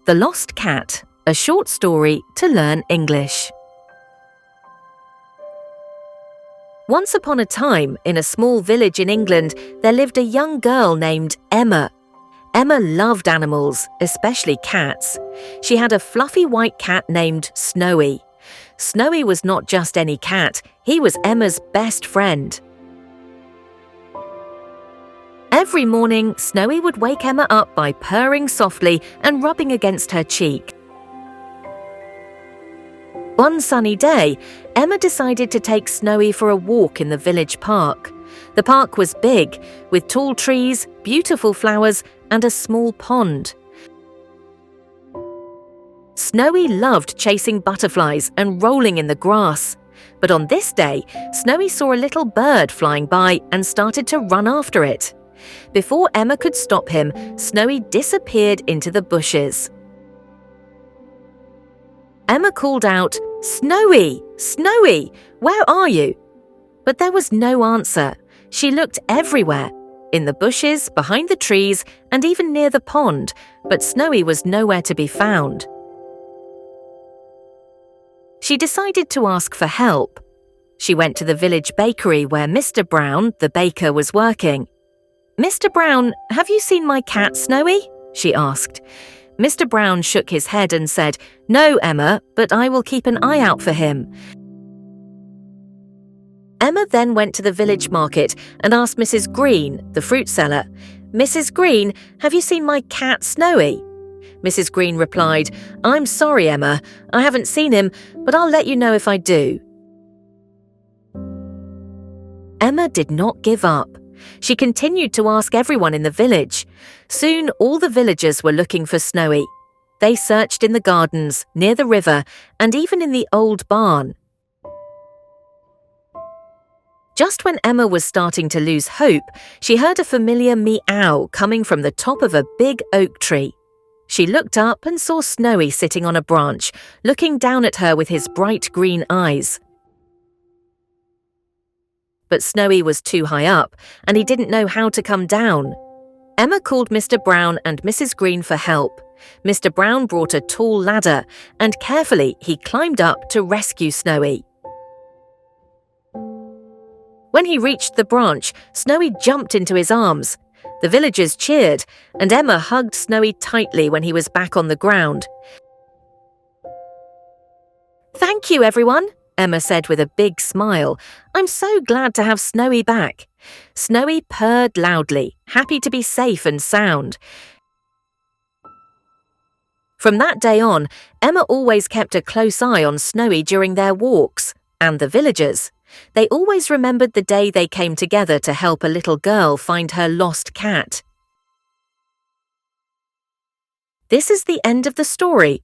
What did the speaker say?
The Lost Cat, a short story to learn English. Once upon a time, in a small village in England, there lived a young girl named Emma. Emma loved animals, especially cats. She had a fluffy white cat named Snowy. Snowy was not just any cat, he was Emma's best friend. Every morning, Snowy would wake Emma up by purring softly and rubbing against her cheek. One sunny day, Emma decided to take Snowy for a walk in the village park. The park was big, with tall trees, beautiful flowers, and a small pond. Snowy loved chasing butterflies and rolling in the grass. But on this day, Snowy saw a little bird flying by and started to run after it. Before Emma could stop him, Snowy disappeared into the bushes. Emma called out, "Snowy! Snowy! Where are you?" But there was no answer. She looked everywhere, in the bushes, behind the trees, and even near the pond, but Snowy was nowhere to be found. She decided to ask for help. She went to the village bakery where Mr. Brown, the baker, was working. "Mr. Brown, have you seen my cat, Snowy?" she asked. Mr. Brown shook his head and said, "No, Emma, but I will keep an eye out for him." Emma then went to the village market and asked Mrs. Green, the fruit seller, "Mrs. Green, have you seen my cat, Snowy?" Mrs. Green replied, "I'm sorry, Emma, I haven't seen him, but I'll let you know if I do." Emma did not give up. She continued to ask everyone in the village. Soon all the villagers were looking for Snowy. They searched in the gardens, near the river, and even in the old barn. Just when Emma was starting to lose hope, she heard a familiar meow coming from the top of a big oak tree. She looked up and saw Snowy sitting on a branch, looking down at her with his bright green eyes. But Snowy was too high up, and he didn't know how to come down. Emma called Mr. Brown and Mrs. Green for help. Mr. Brown brought a tall ladder, and carefully he climbed up to rescue Snowy. When he reached the branch, Snowy jumped into his arms. The villagers cheered, and Emma hugged Snowy tightly when he was back on the ground. "Thank you, everyone," Emma said with a big smile. "I'm so glad to have Snowy back." Snowy purred loudly, happy to be safe and sound. From that day on, Emma always kept a close eye on Snowy during their walks, and the villagers. They always remembered the day they came together to help a little girl find her lost cat. This is the end of the story.